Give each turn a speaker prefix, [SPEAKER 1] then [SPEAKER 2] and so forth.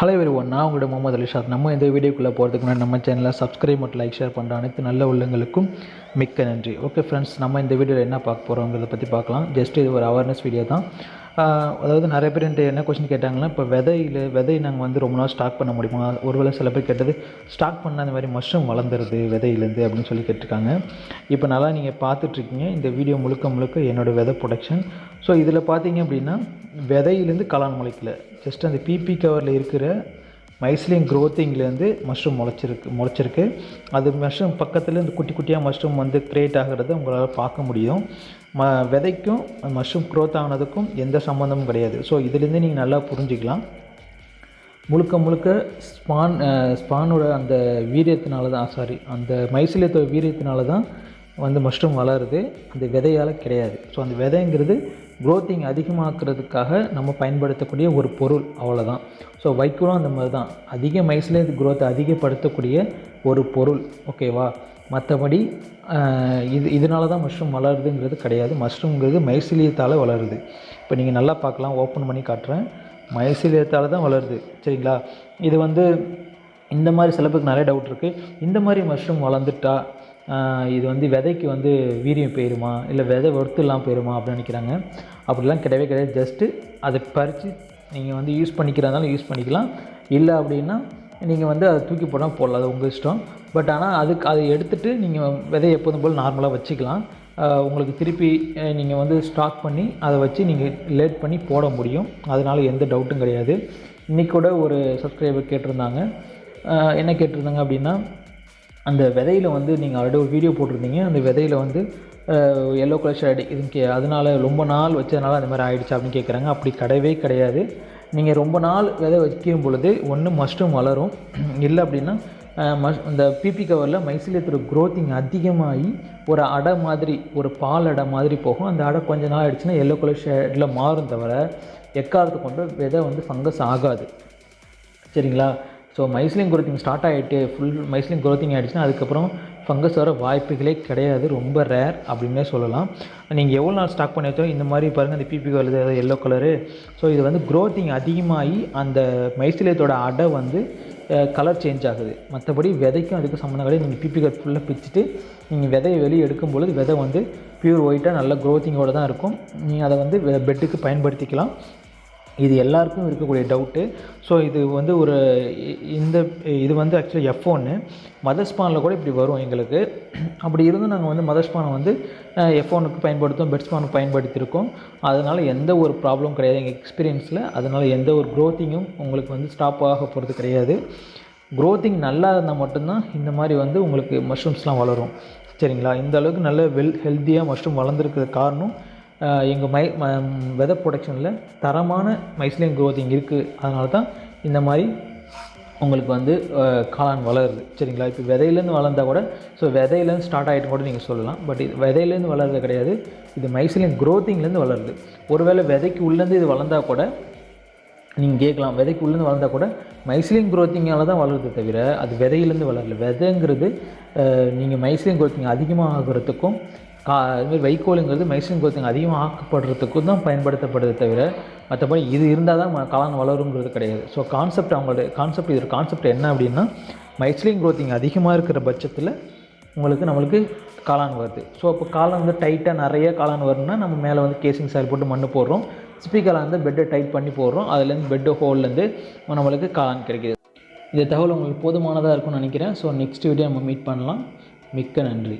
[SPEAKER 1] Hello everyone, நான் உங்களோட முகமது அலிஷாத். நம்ம இந்த வீடியோக்குள்ளே போகிறதுக்கு முன்னாடி நம்ம சேனலில் சப்ஸ்கிரைப் மற்றும் லைக் ஷேர் பண்ணுற அனைத்து நல்ல உள்ளங்களுக்கும் மிக்க நன்றி. ஓகே ஃப்ரெண்ட்ஸ், நம்ம இந்த வீடியோவில் என்ன பார்க்க போகிறோங்கிறத பற்றி பார்க்கலாம். ஜஸ்ட் இது ஒரு அவேர்னஸ் வீடியோ தான். அதாவது நிறைய பேர் என்ன கொஸ்டின் கேட்டாங்கன்னா, இப்போ விதை நாங்கள் ரொம்ப நாள் ஸ்டாக் பண்ண முடியுமா? ஒருவேளை சில பேர் கேட்டது ஸ்டாக் பண்ண அந்த மாதிரி மஷ்ரூம் வளர்ந்துருது விதையிலேருந்து அப்படின்னு சொல்லி கேட்டிருக்காங்க. இப்போ நல்லா நீங்கள் பார்த்துட்ருக்கீங்க, இந்த வீடியோ முழுக்க என்னோடய விதை ப்ரொடக்ஷன். ஸோ இதில் பார்த்தீங்க அப்படின்னா விதையிலேருந்து காளான் முளைக்கல, ஜஸ்ட் அந்த பிபி கவரில் இருக்கிற மைஸ்லின் க்ரோத்திங்லேருந்து மஷ்ரூம் முளைச்சிருக்கு. அது மஷ்ரூம் பக்கத்தில் இந்த குட்டி குட்டியாக மஷ்ரூம் க்ரியேட் ஆகிறத உங்களால் பார்க்க முடியும். விதைக்கும் மஷ்ரூம் க்ரோத் ஆனதுக்கும் எந்த சம்மந்தமும் கிடையாது. ஸோ இதுலேருந்து நீங்கள் நல்லா புரிஞ்சிக்கலாம். முழுக்க ஸ்பானோட அந்த வீரியத்தினால தான் அந்த மைசிலியத்தோட வீரியத்தினால தான் மஷ்ரூம் வளருது, அந்த விதையால் கிடையாது. ஸோ அந்த விதைங்கிறது க்ரோத்திங் அதிகமாக்குறதுக்காக நம்ம பயன்படுத்தக்கூடிய ஒரு பொருள், அவ்வளோதான். ஸோ வைக்கோலும் அந்த மாதிரி தான், அதிக மைசிலியத் க்ரோத்தை அதிகப்படுத்தக்கூடிய ஒரு பொருள், ஓகேவா? மற்றபடி இதனால தான் மஷ்ரூம் வளருதுங்கிறது கிடையாது. மஷ்ரூம்ங்கிறது மைசிலியத்தால் வளருது. இப்போ நீங்கள் நல்லா பார்க்கலாம், ஓப்பன் பண்ணி காட்டுறேன். மைசிலியத்தால் தான் வளருது, சரிங்களா? இது இந்த மாதிரி சில பேருக்கு நிறைய டவுட் இருக்குது. இந்த மாதிரி மஷ்ரூம் வளர்ந்துட்டா இது விதைக்கு வீரியம் போயிடுமா, இல்லை விதை ஒர்த்துலாம் போயிடுமா அப்படின்னு நினைக்கிறாங்க. அப்படிலாம் கிடையவே கிடையாது. ஜஸ்ட்டு அதை பறித்து நீங்கள் யூஸ் பண்ணிக்கிறதாலும் யூஸ் பண்ணிக்கலாம், இல்லை அப்படின்னா நீங்கள் அதை தூக்கி போடாமல் போடலாம், அது உங்கள் இஷ்டம். பட் ஆனால் அதை எடுத்துகிட்டு நீங்கள் விதையை எப்போதும் போல் நார்மலாக வச்சுக்கலாம். உங்களுக்கு திருப்பி நீங்கள் ஸ்டாக் பண்ணி அதை வச்சு நீங்கள் லேட் பண்ணி போட முடியும். அதனால் எந்த டவுட்டும் கிடையாது. இன்றைக்கி கூட ஒரு சப்ஸ்கிரைபர் கேட்டிருந்தாங்க. என்ன கேட்டிருந்தாங்க அப்படின்னா, அந்த விதையில் நீங்கள் ஆல்ரெடி ஒரு வீடியோ போட்டிருந்தீங்க, அந்த விதையில் எல்லோ கலர் ஷேடு அதனால் ரொம்ப நாள் வச்சதுனால அந்த மாதிரி ஆகிடுச்சு அப்படின்னு கேட்குறாங்க. அப்படி கிடையவே கிடையாது. நீங்கள் ரொம்ப நாள் விதை வைக்கும் பொழுது ஒன்று மஷ்ரூம் வளரும், இல்லை அப்படின்னா இந்த பிபி கவரில் மைசிலியத்தோட க்ரோத்திங் அதிகமாகி ஒரு அடை மாதிரி, ஒரு பால் அடை மாதிரி போகும். அந்த அடை கொஞ்சம் நாள் ஆகிடுச்சுன்னா எல்லோ கலர் ஷேடில் மாறும், தவிர எக்காரத்தை கொண்டு விதை ஃபங்கஸ் ஆகாது, சரிங்களா? ஸோ மைஸ்லின் க்ரோத்திங் ஸ்டார்ட் ஆகிட்டு ஃபுல் மைஸ்லின் க்ரோத்திங் ஆகிடுச்சுன்னா அதுக்கப்புறம் ஃபங்கஸ் வர வாய்ப்புகளே கிடையாது, ரொம்ப ரேர் அப்படின்னே சொல்லலாம். நீங்கள் எவ்வளோ நாள் ஸ்டாக் பண்ணி வச்சோம் இந்த மாதிரி பாருங்கள், அந்த பிபி வருது எல்லோ கலரு. ஸோ இது க்ரோத்திங் அதிகமாகி அந்த மைசிலியத்தோட அடை கலர் சேஞ்ச் ஆகுது. மற்றபடி விதைக்கும் அதுக்கு சம்மந்தம் கிடையாது. நீங்கள் பிபி கலர் ஃபுல்லாக பிச்சுட்டு நீங்கள் விதையை வெளியே எடுக்கும்பொழுது விதை பியூர் ஒயிட்டாக நல்ல க்ரோத்திங்கோடு தான் இருக்கும். நீங்கள் அதை பெட்டுக்கு பயன்படுத்திக்கலாம். இது எல்லாருக்கும் இருக்கக்கூடிய டவுட்டு. ஸோ இது ஒரு இது ஆக்சுவலி F1 மதர் ஸ்பானில் கூட இப்படி வரும் எங்களுக்கு. அப்படி இருந்தும் நாங்கள் மதர் ஸ்பானை F1க்கு பயன்படுத்துவோம், பெட் ஸ்பானுக்கு பயன்படுத்தியிருக்கோம். அதனால் எந்த ஒரு ப்ராப்ளம் கிடையாது எங்கள் எக்ஸ்பீரியன்ஸில். அதனால் எந்த ஒரு க்ரோத்திங்கும் உங்களுக்கு ஸ்டாப் ஆக போகிறது கிடையாது. க்ரோத்திங் நல்லா இருந்தால் மட்டும்தான் இந்த மாதிரி உங்களுக்கு மஷ்ரூம்ஸ்லாம் வளரும், சரிங்களா? இந்த அளவுக்கு நல்ல ஹெல்த்தியாக மஷ்ரூம் வளர்ந்துருக்கிற காரணம் எங்கள் வெதை ப்ரொடக்ஷனில் தரமான மைஸ்லின் க்ரோத்திங் இருக்குது. அதனால தான் இந்த மாதிரி உங்களுக்கு காளான் வளருது, சரிங்களா? இப்போ விதையிலேருந்து வளர்ந்தால் கூட, ஸோ விதையிலேருந்து ஸ்டார்ட் ஆகிட்டு கூட நீங்கள் சொல்லலாம். பட் இது விதையிலேருந்து வளர்றது கிடையாது, இது மைஸ்லின் க்ரோத்திங்லேருந்து வளருது. ஒருவேளை விதைக்கு உள்ளேருந்து இது வளர்ந்தால் கூட நீங்கள் கேட்கலாம், விதைக்கு உள்ளேருந்து வளர்ந்தால் கூட மைஸ்லின் க்ரோத்திங்கால் தான் வளருது, தவிர அது விதையிலேருந்து வளரல. விதைங்கிறது நீங்கள் மைஸ்லின் க்ரோத்திங் அதிகமாக ஆகிறதுக்கும் அதுமாதிரி வைக்கோலுங்கிறது மைஸ்லின் க்ரோத்திங் அதிகமாக ஆக்கப்படுறதுக்கும் தான் பயன்படுத்தப்படுது, தவிர மற்றபடி இது இருந்தால் தான் காளான் வளருங்கிறது கிடையாது. ஸோ அவங்களோட கான்செப்ட் என்ன அப்படின்னா, மைஸ்லின் க்ரோத்திங் அதிகமாக இருக்கிற பட்சத்தில் நம்மளுக்கு காளான் வருது. ஸோ அப்போ காளான் டைட்டாக நிறைய காளான் வரும்னா நம்ம மேலே கேசிங் சாயில் போட்டு மண் போடுறோம், ஸ்பீக்கரில் பெட்டை டைட் பண்ணி போடுறோம், அதுலேருந்து பெட்டு ஹோல்லேருந்து நம்மளுக்கு காளான் கிடைக்கிது. இந்த தகவல் உங்களுக்கு போதுமானதாக இருக்கும்னு நினைக்கிறேன். ஸோ நெக்ஸ்ட் வீடியோ நம்ம மீட் பண்ணலாம். மிக்க நன்றி.